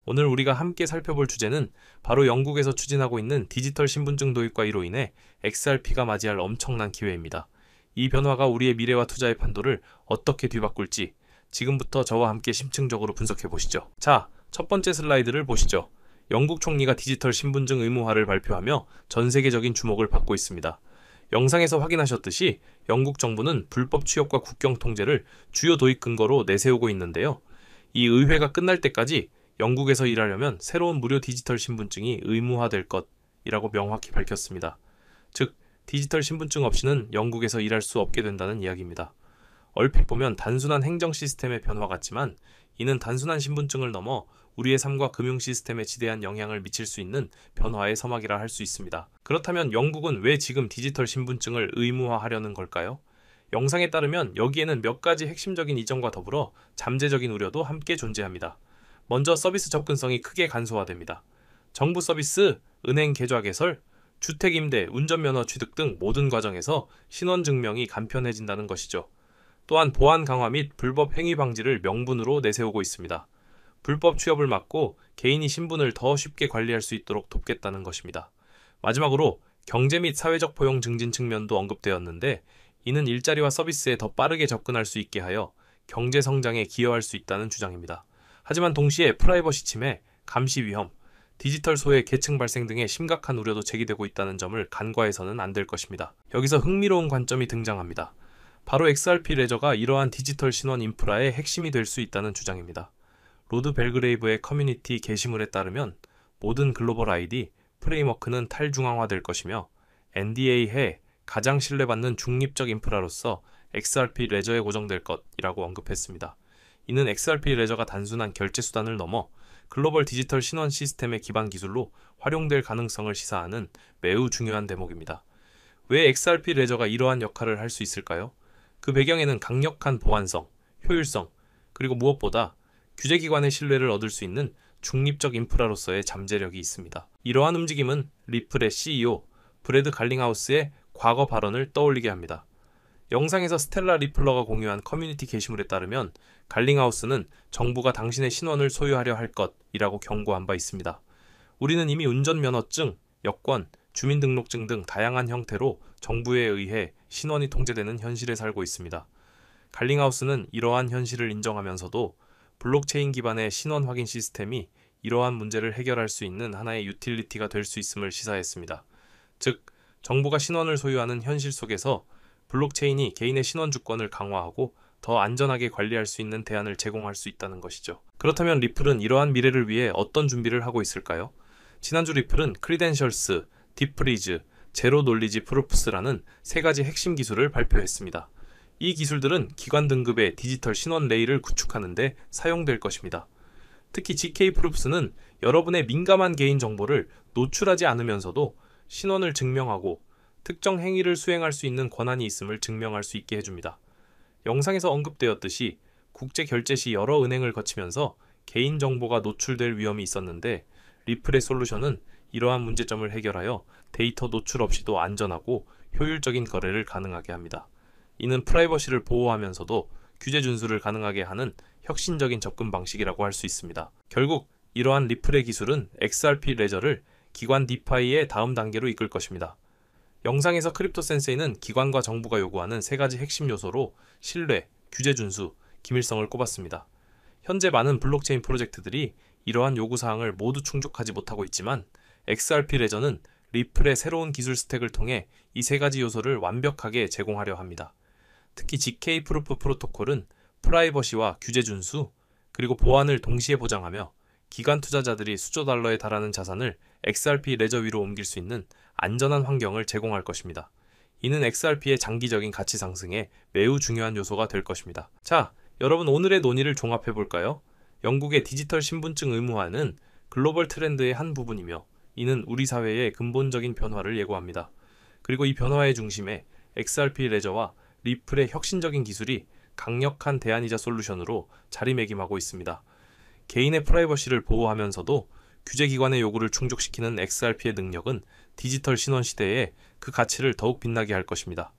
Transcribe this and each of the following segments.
오늘 우리가 함께 살펴볼 주제는 바로 영국에서 추진하고 있는 디지털 신분증 도입과 이로 인해 XRP가 맞이할 엄청난 기회입니다. 이 변화가 우리의 미래와 투자의 판도를 어떻게 뒤바꿀지 지금부터 저와 함께 심층적으로 분석해 보시죠. 자, 첫 번째 슬라이드를 보시죠. 영국 총리가 디지털 신분증 의무화를 발표하며 전 세계적인 주목을 받고 있습니다. 영상에서 확인하셨듯이 영국 정부는 불법 취업과 국경 통제를 주요 도입 근거로 내세우고 있는데요. 이 의회가 끝날 때까지 영국에서 일하려면 새로운 무료 디지털 신분증이 의무화될 것이라고 명확히 밝혔습니다. 즉, 디지털 신분증 없이는 영국에서 일할 수 없게 된다는 이야기입니다. 얼핏 보면 단순한 행정 시스템의 변화 같지만 이는 단순한 신분증을 넘어 우리의 삶과 금융 시스템에 지대한 영향을 미칠 수 있는 변화의 서막이라 할 수 있습니다. 그렇다면 영국은 왜 지금 디지털 신분증을 의무화하려는 걸까요? 영상에 따르면 여기에는 몇 가지 핵심적인 이점과 더불어 잠재적인 우려도 함께 존재합니다. 먼저 서비스 접근성이 크게 간소화됩니다. 정부 서비스, 은행 계좌 개설, 주택 임대, 운전면허 취득 등 모든 과정에서 신원 증명이 간편해진다는 것이죠. 또한 보안 강화 및 불법 행위 방지를 명분으로 내세우고 있습니다. 불법 취업을 막고 개인이 신분을 더 쉽게 관리할 수 있도록 돕겠다는 것입니다. 마지막으로 경제 및 사회적 포용 증진 측면도 언급되었는데 이는 일자리와 서비스에 더 빠르게 접근할 수 있게 하여 경제 성장에 기여할 수 있다는 주장입니다. 하지만 동시에 프라이버시 침해, 감시 위험, 디지털 소외 계층 발생 등의 심각한 우려도 제기되고 있다는 점을 간과해서는 안 될 것입니다. 여기서 흥미로운 관점이 등장합니다. 바로 XRP 레저가 이러한 디지털 신원 인프라의 핵심이 될 수 있다는 주장입니다. 로드 벨그레이브의 커뮤니티 게시물에 따르면 모든 글로벌 ID, 프레임워크는 탈중앙화될 것이며 NDA해 가장 신뢰받는 중립적 인프라로서 XRP 레저에 고정될 것이라고 언급했습니다. 이는 XRP 레저가 단순한 결제 수단을 넘어 글로벌 디지털 신원 시스템의 기반 기술로 활용될 가능성을 시사하는 매우 중요한 대목입니다. 왜 XRP 레저가 이러한 역할을 할 수 있을까요? 그 배경에는 강력한 보안성, 효율성, 그리고 무엇보다 규제기관의 신뢰를 얻을 수 있는 중립적 인프라로서의 잠재력이 있습니다. 이러한 움직임은 리플의 CEO 브래드 갈링하우스의 과거 발언을 떠올리게 합니다. 영상에서 스텔라 리플러가 공유한 커뮤니티 게시물에 따르면 갈링하우스는 정부가 당신의 신원을 소유하려 할 것이라고 경고한 바 있습니다. 우리는 이미 운전면허증, 여권, 주민등록증 등 다양한 형태로 정부에 의해 신원이 통제되는 현실에 살고 있습니다. 갈링하우스는 이러한 현실을 인정하면서도 블록체인 기반의 신원 확인 시스템이 이러한 문제를 해결할 수 있는 하나의 유틸리티가 될 수 있음을 시사했습니다. 즉, 정부가 신원을 소유하는 현실 속에서 블록체인이 개인의 신원 주권을 강화하고 더 안전하게 관리할 수 있는 대안을 제공할 수 있다는 것이죠. 그렇다면 리플은 이러한 미래를 위해 어떤 준비를 하고 있을까요? 지난주 리플은 크리덴셜스, 딥프리즈, 제로 놀리지 프루프스라는 세 가지 핵심 기술을 발표했습니다. 이 기술들은 기관 등급의 디지털 신원 레이를 구축하는 데 사용될 것입니다. 특히 GK 프루프스는 여러분의 민감한 개인 정보를 노출하지 않으면서도 신원을 증명하고 특정 행위를 수행할 수 있는 권한이 있음을 증명할 수 있게 해줍니다. 영상에서 언급되었듯이 국제 결제 시 여러 은행을 거치면서 개인정보가 노출될 위험이 있었는데 리플의 솔루션은 이러한 문제점을 해결하여 데이터 노출 없이도 안전하고 효율적인 거래를 가능하게 합니다. 이는 프라이버시를 보호하면서도 규제 준수를 가능하게 하는 혁신적인 접근 방식이라고 할 수 있습니다. 결국 이러한 리플의 기술은 XRP 레저를 기관 디파이의 다음 단계로 이끌 것입니다. 영상에서 크립토 센세이는 기관과 정부가 요구하는 세 가지 핵심 요소로 신뢰, 규제 준수, 기밀성을 꼽았습니다. 현재 많은 블록체인 프로젝트들이 이러한 요구사항을 모두 충족하지 못하고 있지만 XRP 레저는 리플의 새로운 기술 스택을 통해 이 세 가지 요소를 완벽하게 제공하려 합니다. 특히 GK 프루프 프로토콜은 프라이버시와 규제 준수, 그리고 보안을 동시에 보장하며 기관 투자자들이 수조 달러에 달하는 자산을 XRP 레저 위로 옮길 수 있는 안전한 환경을 제공할 것입니다. 이는 XRP의 장기적인 가치 상승에 매우 중요한 요소가 될 것입니다. 자, 여러분 오늘의 논의를 종합해 볼까요? 영국의 디지털 신분증 의무화는 글로벌 트렌드의 한 부분이며 이는 우리 사회의 근본적인 변화를 예고합니다. 그리고 이 변화의 중심에 XRP 레저와 리플의 혁신적인 기술이 강력한 대안이자 솔루션으로 자리매김하고 있습니다. 개인의 프라이버시를 보호하면서도 규제기관의 요구를 충족시키는 XRP의 능력은 디지털 신원 시대에 그 가치를 더욱 빛나게 할 것입니다.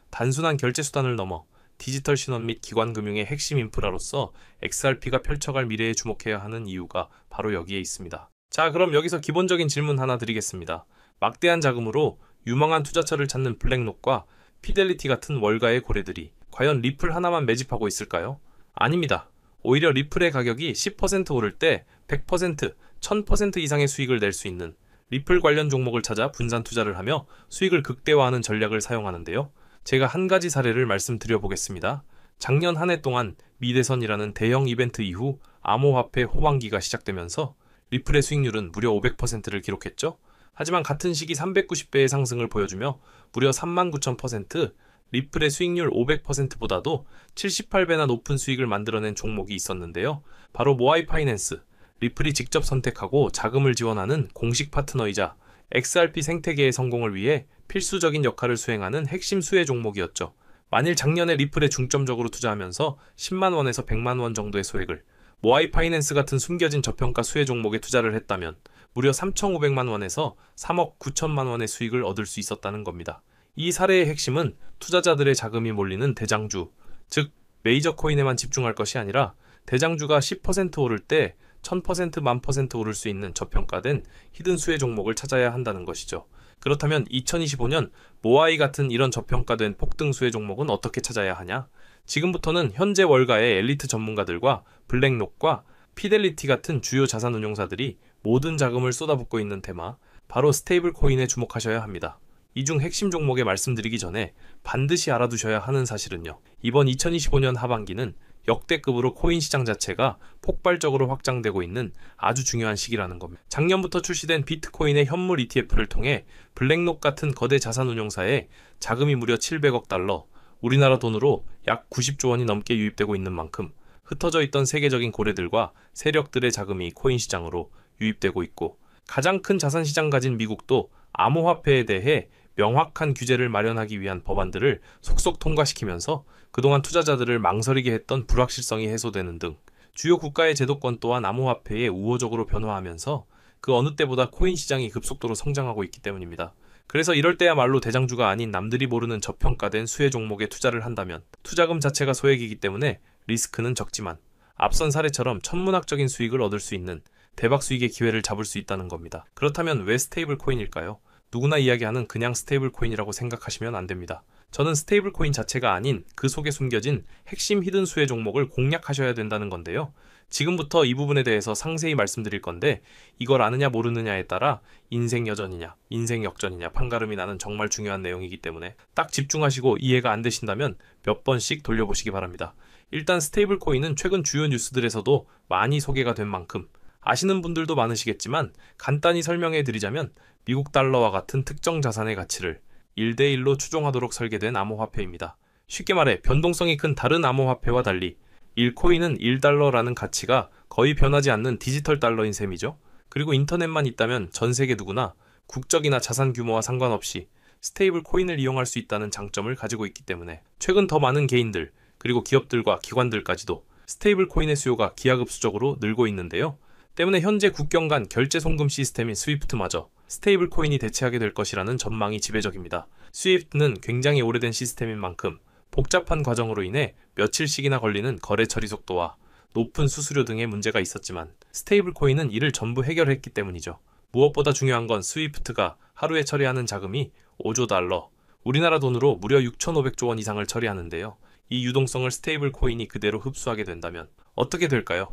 단순한 결제 수단을 넘어 디지털 신원 및 기관 금융의 핵심 인프라로서 XRP가 펼쳐갈 미래에 주목해야 하는 이유가 바로 여기에 있습니다. 자, 그럼 여기서 기본적인 질문 하나 드리겠습니다. 막대한 자금으로 유망한 투자처를 찾는 블랙록과 피델리티 같은 월가의 고래들이 과연 리플 하나만 매집하고 있을까요? 아닙니다. 오히려 리플의 가격이 10% 오를 때 100%, 1000% 이상의 수익을 낼 수 있는 리플 관련 종목을 찾아 분산 투자를 하며 수익을 극대화하는 전략을 사용하는데요. 제가 한 가지 사례를 말씀드려 보겠습니다. 작년 한 해 동안 미대선이라는 대형 이벤트 이후 암호화폐 호황기가 시작되면서 리플의 수익률은 무려 500%를 기록했죠. 하지만 같은 시기 390배의 상승을 보여주며 무려 39,000%, 리플의 수익률 500%보다도 78배나 높은 수익을 만들어낸 종목이 있었는데요. 바로 모아이 파이낸스, 리플이 직접 선택하고 자금을 지원하는 공식 파트너이자 XRP 생태계의 성공을 위해 필수적인 역할을 수행하는 핵심 수혜 종목이었죠. 만일 작년에 리플에 중점적으로 투자하면서 10만 원에서 100만 원 정도의 소액을 모아이 파이낸스 같은 숨겨진 저평가 수혜 종목에 투자를 했다면 무려 3,500만 원에서 3억 9천만 원의 수익을 얻을 수 있었다는 겁니다. 이 사례의 핵심은 투자자들의 자금이 몰리는 대장주, 즉 메이저 코인에만 집중할 것이 아니라 대장주가 10% 오를 때 1000%, 10,000% 오를 수 있는 저평가된 히든 수혜 종목을 찾아야 한다는 것이죠. 그렇다면 2025년 모아이 같은 이런 저평가된 폭등 수혜 종목은 어떻게 찾아야 하냐? 지금부터는 현재 월가의 엘리트 전문가들과 블랙록과 피델리티 같은 주요 자산운용사들이 모든 자금을 쏟아붓고 있는 테마, 바로 스테이블 코인에 주목하셔야 합니다. 이 중 핵심 종목에 말씀드리기 전에 반드시 알아두셔야 하는 사실은요. 이번 2025년 하반기는 역대급으로 코인 시장 자체가 폭발적으로 확장되고 있는 아주 중요한 시기라는 겁니다. 작년부터 출시된 비트코인의 현물 ETF를 통해 블랙록 같은 거대 자산운용사에 자금이 무려 700억 달러, 우리나라 돈으로 약 90조 원이 넘게 유입되고 있는 만큼 흩어져 있던 세계적인 고래들과 세력들의 자금이 코인 시장으로 유입되고 있고, 가장 큰 자산 시장 가진 미국도 암호화폐에 대해 명확한 규제를 마련하기 위한 법안들을 속속 통과시키면서 그동안 투자자들을 망설이게 했던 불확실성이 해소되는 등 주요 국가의 제도권 또한 암호화폐에 우호적으로 변화하면서 그 어느 때보다 코인 시장이 급속도로 성장하고 있기 때문입니다. 그래서 이럴 때야말로 대장주가 아닌 남들이 모르는 저평가된 수혜 종목에 투자를 한다면 투자금 자체가 소액이기 때문에 리스크는 적지만 앞선 사례처럼 천문학적인 수익을 얻을 수 있는 대박 수익의 기회를 잡을 수 있다는 겁니다. 그렇다면 왜 스테이블 코인일까요? 누구나 이야기하는 그냥 스테이블 코인이라고 생각하시면 안 됩니다. 저는 스테이블 코인 자체가 아닌 그 속에 숨겨진 핵심 히든 수혜 종목을 공략하셔야 된다는 건데요. 지금부터 이 부분에 대해서 상세히 말씀드릴 건데 이걸 아느냐 모르느냐에 따라 인생 여전이냐, 인생 역전이냐 판가름이 나는 정말 중요한 내용이기 때문에 딱 집중하시고 이해가 안 되신다면 몇 번씩 돌려보시기 바랍니다. 일단 스테이블 코인은 최근 주요 뉴스들에서도 많이 소개가 된 만큼 아시는 분들도 많으시겠지만 간단히 설명해 드리자면 미국 달러와 같은 특정 자산의 가치를 1대1로 추종하도록 설계된 암호화폐입니다. 쉽게 말해 변동성이 큰 다른 암호화폐와 달리 1코인은 1달러라는 가치가 거의 변하지 않는 디지털 달러인 셈이죠. 그리고 인터넷만 있다면 전 세계 누구나 국적이나 자산 규모와 상관없이 스테이블 코인을 이용할 수 있다는 장점을 가지고 있기 때문에 최근 더 많은 개인들 그리고 기업들과 기관들까지도 스테이블 코인의 수요가 기하급수적으로 늘고 있는데요. 때문에 현재 국경 간 결제 송금 시스템인 스위프트마저 스테이블 코인이 대체하게 될 것이라는 전망이 지배적입니다. 스위프트는 굉장히 오래된 시스템인 만큼 복잡한 과정으로 인해 며칠씩이나 걸리는 거래 처리 속도와 높은 수수료 등의 문제가 있었지만 스테이블 코인은 이를 전부 해결했기 때문이죠. 무엇보다 중요한 건 스위프트가 하루에 처리하는 자금이 5조 달러, 우리나라 돈으로 무려 6,500조 원 이상을 처리하는데요. 이 유동성을 스테이블 코인이 그대로 흡수하게 된다면 어떻게 될까요?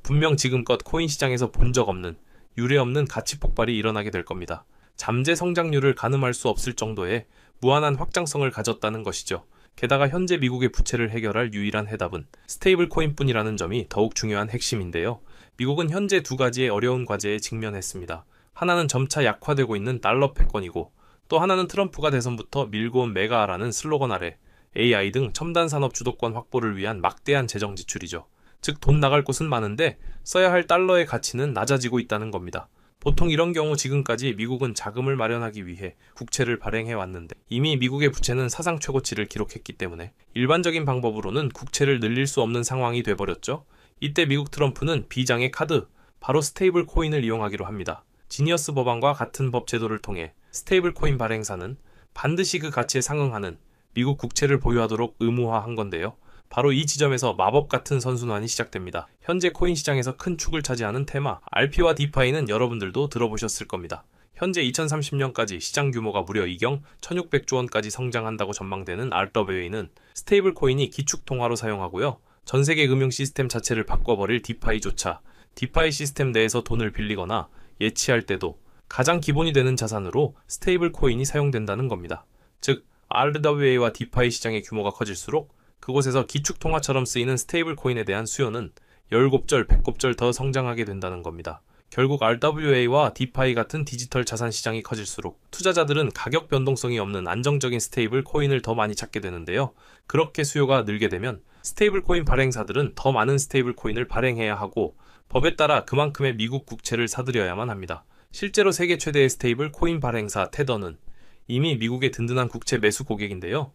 분명 지금껏 코인 시장에서 본 적 없는 유례없는 가치 폭발이 일어나게 될 겁니다. 잠재 성장률을 가늠할 수 없을 정도의 무한한 확장성을 가졌다는 것이죠. 게다가 현재 미국의 부채를 해결할 유일한 해답은 스테이블 코인뿐이라는 점이 더욱 중요한 핵심인데요. 미국은 현재 두 가지의 어려운 과제에 직면했습니다. 하나는 점차 약화되고 있는 달러 패권이고 또 하나는 트럼프가 대선부터 밀고 온 메가라는 슬로건 아래 AI 등 첨단 산업 주도권 확보를 위한 막대한 재정 지출이죠. 즉 돈 나갈 곳은 많은데 써야 할 달러의 가치는 낮아지고 있다는 겁니다. 보통 이런 경우 지금까지 미국은 자금을 마련하기 위해 국채를 발행해 왔는데 이미 미국의 부채는 사상 최고치를 기록했기 때문에 일반적인 방법으로는 국채를 늘릴 수 없는 상황이 돼버렸죠. 이때 미국 트럼프는 비장의 카드, 바로 스테이블 코인을 이용하기로 합니다. 지니어스 법안과 같은 법 제도를 통해 스테이블 코인 발행사는 반드시 그 가치에 상응하는 미국 국채를 보유하도록 의무화한 건데요. 바로 이 지점에서 마법 같은 선순환이 시작됩니다. 현재 코인 시장에서 큰 축을 차지하는 테마, RP와 디파이는 여러분들도 들어보셨을 겁니다. 현재 2030년까지 시장 규모가 무려 2경 1600조 원까지 성장한다고 전망되는 RWA는 스테이블 코인이 기축 통화로 사용하고요. 전 세계 금융 시스템 자체를 바꿔버릴 디파이조차 디파이 시스템 내에서 돈을 빌리거나 예치할 때도 가장 기본이 되는 자산으로 스테이블 코인이 사용된다는 겁니다. 즉, RWA와 디파이 시장의 규모가 커질수록 그곳에서 기축 통화처럼 쓰이는 스테이블 코인에 대한 수요는 10곱절, 100곱절 더 성장하게 된다는 겁니다. 결국 RWA와 디파이 같은 디지털 자산 시장이 커질수록 투자자들은 가격 변동성이 없는 안정적인 스테이블 코인을 더 많이 찾게 되는데요. 그렇게 수요가 늘게 되면 스테이블 코인 발행사들은 더 많은 스테이블 코인을 발행해야 하고 법에 따라 그만큼의 미국 국채를 사들여야만 합니다. 실제로 세계 최대의 스테이블 코인 발행사 테더는 이미 미국의 든든한 국채 매수 고객인데요.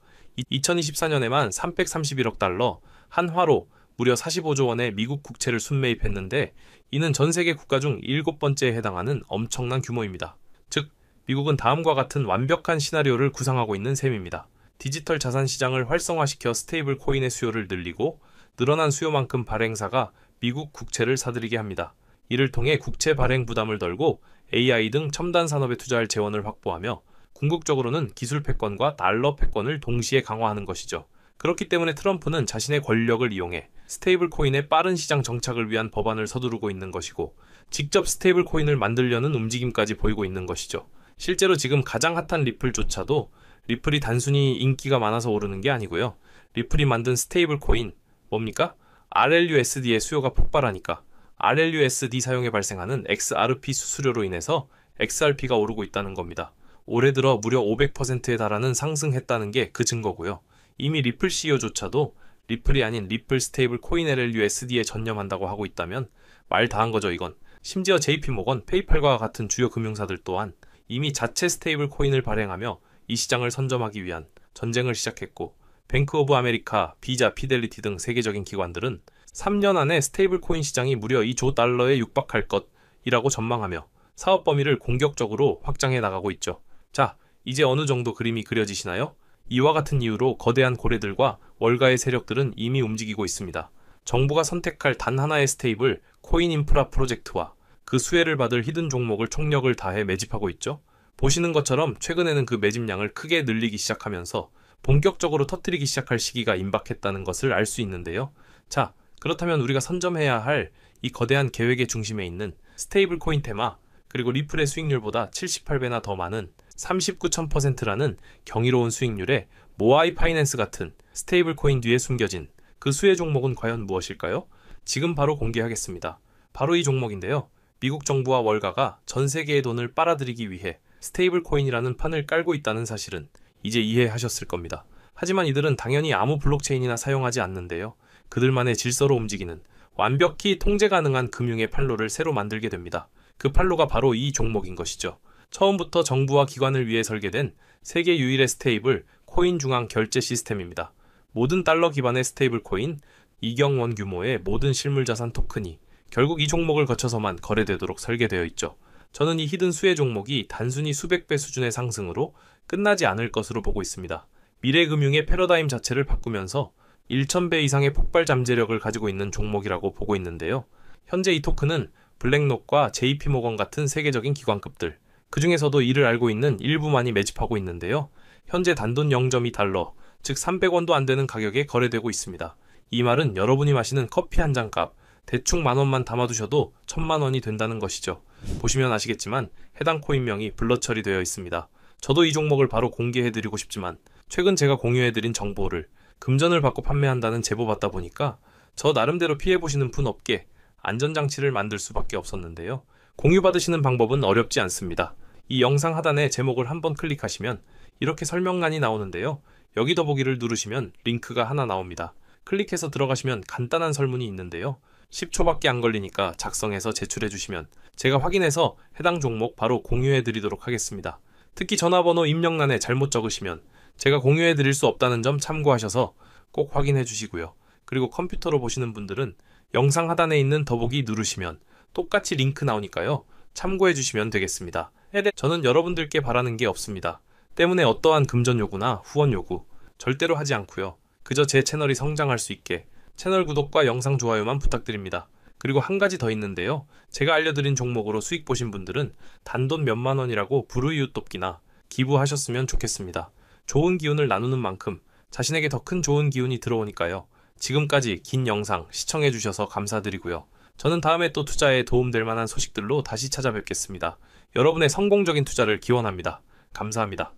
2024년에만 331억 달러, 한화로 무려 45조 원의 미국 국채를 순매입했는데 이는 전 세계 국가 중 7번째에 해당하는 엄청난 규모입니다. 즉, 미국은 다음과 같은 완벽한 시나리오를 구상하고 있는 셈입니다. 디지털 자산 시장을 활성화시켜 스테이블 코인의 수요를 늘리고 늘어난 수요만큼 발행사가 미국 국채를 사들이게 합니다. 이를 통해 국채 발행 부담을 덜고 AI 등 첨단 산업에 투자할 재원을 확보하며 궁극적으로는 기술 패권과 달러 패권을 동시에 강화하는 것이죠. 그렇기 때문에 트럼프는 자신의 권력을 이용해 스테이블 코인의 빠른 시장 정착을 위한 법안을 서두르고 있는 것이고 직접 스테이블 코인을 만들려는 움직임까지 보이고 있는 것이죠. 실제로 지금 가장 핫한 리플조차도 리플이 단순히 인기가 많아서 오르는 게 아니고요. 리플이 만든 스테이블 코인, 뭡니까? RLUSD의 수요가 폭발하니까 RLUSD 사용에 발생하는 XRP 수수료로 인해서 XRP가 오르고 있다는 겁니다. 올해 들어 무려 500%에 달하는 상승했다는 게 그 증거고요. 이미 리플 CEO조차도 리플이 아닌 리플 스테이블 코인 LLUSD에 전념한다고 하고 있다면 말 다한 거죠, 이건. 심지어 JP모건, 페이팔과 같은 주요 금융사들 또한 이미 자체 스테이블 코인을 발행하며 이 시장을 선점하기 위한 전쟁을 시작했고 뱅크 오브 아메리카, 비자, 피델리티 등 세계적인 기관들은 3년 안에 스테이블 코인 시장이 무려 2조 달러에 육박할 것이라고 전망하며 사업 범위를 공격적으로 확장해 나가고 있죠. 자, 이제 어느 정도 그림이 그려지시나요? 이와 같은 이유로 거대한 고래들과 월가의 세력들은 이미 움직이고 있습니다. 정부가 선택할 단 하나의 스테이블 코인 인프라 프로젝트와 그 수혜를 받을 히든 종목을 총력을 다해 매집하고 있죠. 보시는 것처럼 최근에는 그 매집량을 크게 늘리기 시작하면서 본격적으로 터뜨리기 시작할 시기가 임박했다는 것을 알 수 있는데요. 자, 그렇다면 우리가 선점해야 할 이 거대한 계획의 중심에 있는 스테이블 코인 테마, 그리고 리플의 수익률보다 78배나 더 많은 39,000%라는 경이로운 수익률의 모아이 파이낸스 같은 스테이블 코인 뒤에 숨겨진 그 수혜 종목은 과연 무엇일까요? 지금 바로 공개하겠습니다. 바로 이 종목인데요. 미국 정부와 월가가 전 세계의 돈을 빨아들이기 위해 스테이블 코인이라는 판을 깔고 있다는 사실은 이제 이해하셨을 겁니다. 하지만 이들은 당연히 아무 블록체인이나 사용하지 않는데요. 그들만의 질서로 움직이는 완벽히 통제 가능한 금융의 판로를 새로 만들게 됩니다. 그 판로가 바로 이 종목인 것이죠. 처음부터 정부와 기관을 위해 설계된 세계 유일의 스테이블 코인 중앙 결제 시스템입니다. 모든 달러 기반의 스테이블 코인, 2경 원 규모의 모든 실물 자산 토큰이 결국 이 종목을 거쳐서만 거래되도록 설계되어 있죠. 저는 이 히든 수혜 종목이 단순히 수백 배 수준의 상승으로 끝나지 않을 것으로 보고 있습니다. 미래 금융의 패러다임 자체를 바꾸면서 1000배 이상의 폭발 잠재력을 가지고 있는 종목이라고 보고 있는데요. 현재 이 토큰은 블랙록과 JP모건 같은 세계적인 기관급들, 그 중에서도 이를 알고 있는 일부만이 매집하고 있는데요. 현재 단돈 0.2달러, 즉 300원도 안 되는 가격에 거래되고 있습니다. 이 말은 여러분이 마시는 커피 한 잔 값, 대충 10,000원만 담아두셔도 10,000,000원이 된다는 것이죠. 보시면 아시겠지만 해당 코인명이 블러 처리되어 있습니다. 저도 이 종목을 바로 공개해드리고 싶지만 최근 제가 공유해드린 정보를 금전을 받고 판매한다는 제보 받다 보니까 저 나름대로 피해보시는 분 없게 안전장치를 만들 수밖에 없었는데요. 공유받으시는 방법은 어렵지 않습니다. 이 영상 하단에 제목을 한번 클릭하시면 이렇게 설명란이 나오는데요. 여기 더보기를 누르시면 링크가 하나 나옵니다. 클릭해서 들어가시면 간단한 설문이 있는데요. 10초밖에 안 걸리니까 작성해서 제출해 주시면 제가 확인해서 해당 종목 바로 공유해 드리도록 하겠습니다. 특히 전화번호 입력란에 잘못 적으시면 제가 공유해 드릴 수 없다는 점 참고하셔서 꼭 확인해 주시고요. 그리고 컴퓨터로 보시는 분들은 영상 하단에 있는 더보기 누르시면 똑같이 링크 나오니까요. 참고해 주시면 되겠습니다. 저는 여러분들께 바라는 게 없습니다. 때문에 어떠한 금전 요구나 후원 요구, 절대로 하지 않고요. 그저 제 채널이 성장할 수 있게 채널 구독과 영상 좋아요만 부탁드립니다. 그리고 한 가지 더 있는데요. 제가 알려드린 종목으로 수익 보신 분들은 단돈 몇만 원이라고 불우이웃 돕기나 기부하셨으면 좋겠습니다. 좋은 기운을 나누는 만큼 자신에게 더 큰 좋은 기운이 들어오니까요. 지금까지 긴 영상 시청해주셔서 감사드리고요. 저는 다음에 또 투자에 도움될 만한 소식들로 다시 찾아뵙겠습니다. 여러분의 성공적인 투자를 기원합니다. 감사합니다.